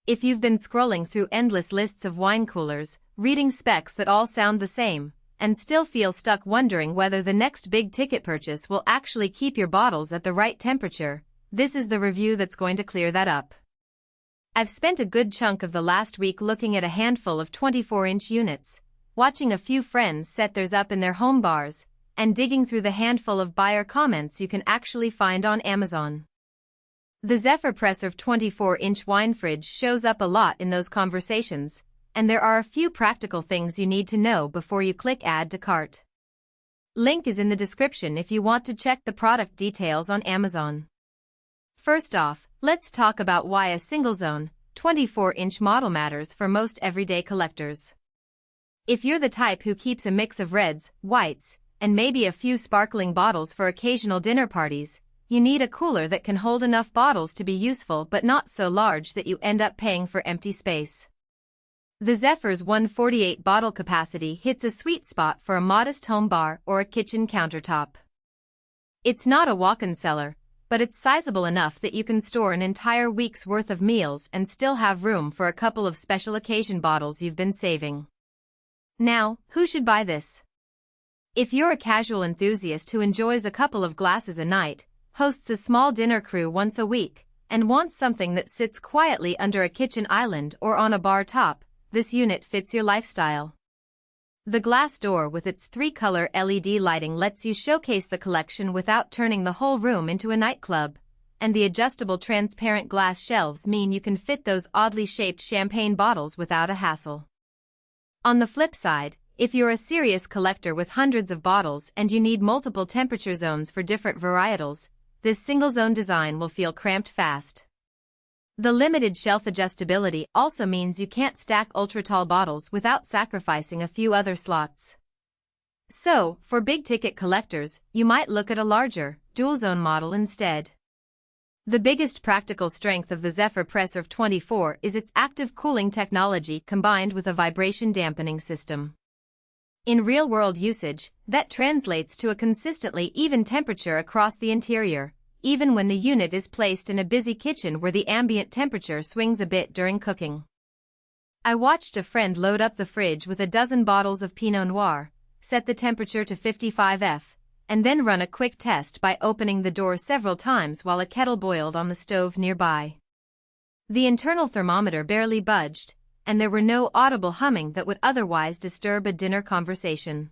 If you've been scrolling through endless lists of wine coolers, reading specs that all sound the same, and still feel stuck wondering whether the next big-ticket purchase will actually keep your bottles at the right temperature, this is the review that's going to clear that up. I've spent a good chunk of the last week looking at a handful of 24-inch units, watching a few friends set theirs up in their home bars, and digging through the handful of buyer comments you can actually find on Amazon. The Zephyr Presrv 24-inch wine fridge shows up a lot in those conversations, and there are a few practical things you need to know before you click Add to Cart. Link is in the description if you want to check the product details on Amazon. First off, let's talk about why a single-zone, 24-inch model matters for most everyday collectors. If you're the type who keeps a mix of reds, whites, and maybe a few sparkling bottles for occasional dinner parties, you need a cooler that can hold enough bottles to be useful but not so large that you end up paying for empty space. The Zephyr's 148 bottle capacity hits a sweet spot for a modest home bar or a kitchen countertop. It's not a walk-in cellar, but it's sizable enough that you can store an entire week's worth of meals and still have room for a couple of special occasion bottles you've been saving. Now, who should buy this? If you're a casual enthusiast who enjoys a couple of glasses a night, hosts a small dinner crew once a week, and wants something that sits quietly under a kitchen island or on a bar top, this unit fits your lifestyle. The glass door with its 3-color LED lighting lets you showcase the collection without turning the whole room into a nightclub, and the adjustable transparent glass shelves mean you can fit those oddly shaped champagne bottles without a hassle. On the flip side, if you're a serious collector with hundreds of bottles and you need multiple temperature zones for different varietals, this single-zone design will feel cramped fast. The limited shelf adjustability also means you can't stack ultra-tall bottles without sacrificing a few other slots. So, for big-ticket collectors, you might look at a larger, dual-zone model instead. The biggest practical strength of the Zephyr Presrv 24 is its active cooling technology combined with a vibration dampening system. In real-world usage, that translates to a consistently even temperature across the interior, even when the unit is placed in a busy kitchen where the ambient temperature swings a bit during cooking. I watched a friend load up the fridge with a dozen bottles of Pinot Noir, set the temperature to 55°F, and then run a quick test by opening the door several times while a kettle boiled on the stove nearby. The internal thermometer barely budged, and there were no audible humming that would otherwise disturb a dinner conversation.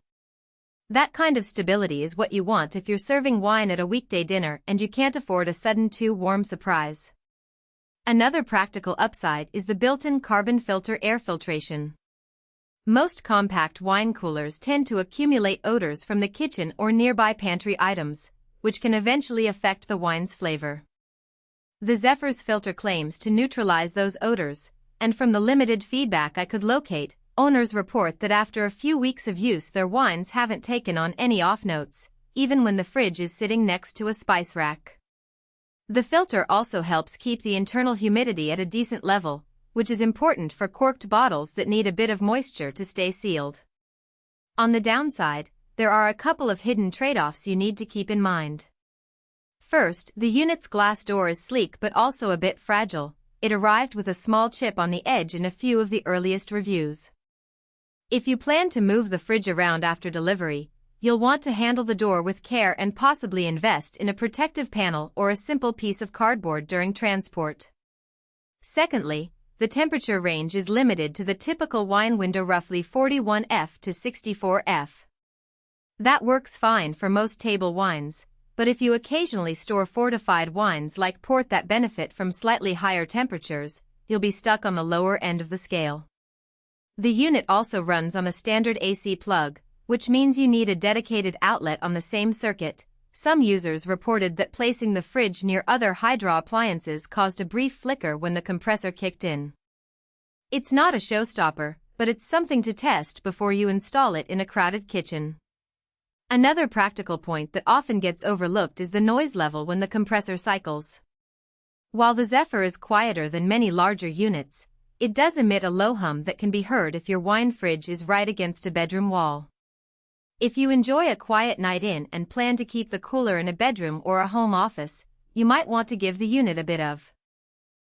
That kind of stability is what you want if you're serving wine at a weekday dinner and you can't afford a sudden too-warm surprise. Another practical upside is the built-in carbon filter air filtration. Most compact wine coolers tend to accumulate odors from the kitchen or nearby pantry items, which can eventually affect the wine's flavor. The Zephyr's filter claims to neutralize those odors, and from the limited feedback I could locate, owners report that after a few weeks of use their wines haven't taken on any off-notes, even when the fridge is sitting next to a spice rack. The filter also helps keep the internal humidity at a decent level, which is important for corked bottles that need a bit of moisture to stay sealed. On the downside, there are a couple of hidden trade-offs you need to keep in mind. First, the unit's glass door is sleek but also a bit fragile. It arrived with a small chip on the edge in a few of the earliest reviews. If you plan to move the fridge around after delivery, you'll want to handle the door with care and possibly invest in a protective panel or a simple piece of cardboard during transport. Secondly, the temperature range is limited to the typical wine window, roughly 41°F to 64°F. That works fine for most table wines, but if you occasionally store fortified wines like port that benefit from slightly higher temperatures, you'll be stuck on the lower end of the scale. The unit also runs on a standard AC plug, which means you need a dedicated outlet on the same circuit. Some users reported that placing the fridge near other hydro appliances caused a brief flicker when the compressor kicked in. It's not a showstopper, but it's something to test before you install it in a crowded kitchen. Another practical point that often gets overlooked is the noise level when the compressor cycles. While the Zephyr is quieter than many larger units, it does emit a low hum that can be heard if your wine fridge is right against a bedroom wall. If you enjoy a quiet night in and plan to keep the cooler in a bedroom or a home office, you might want to give the unit a bit of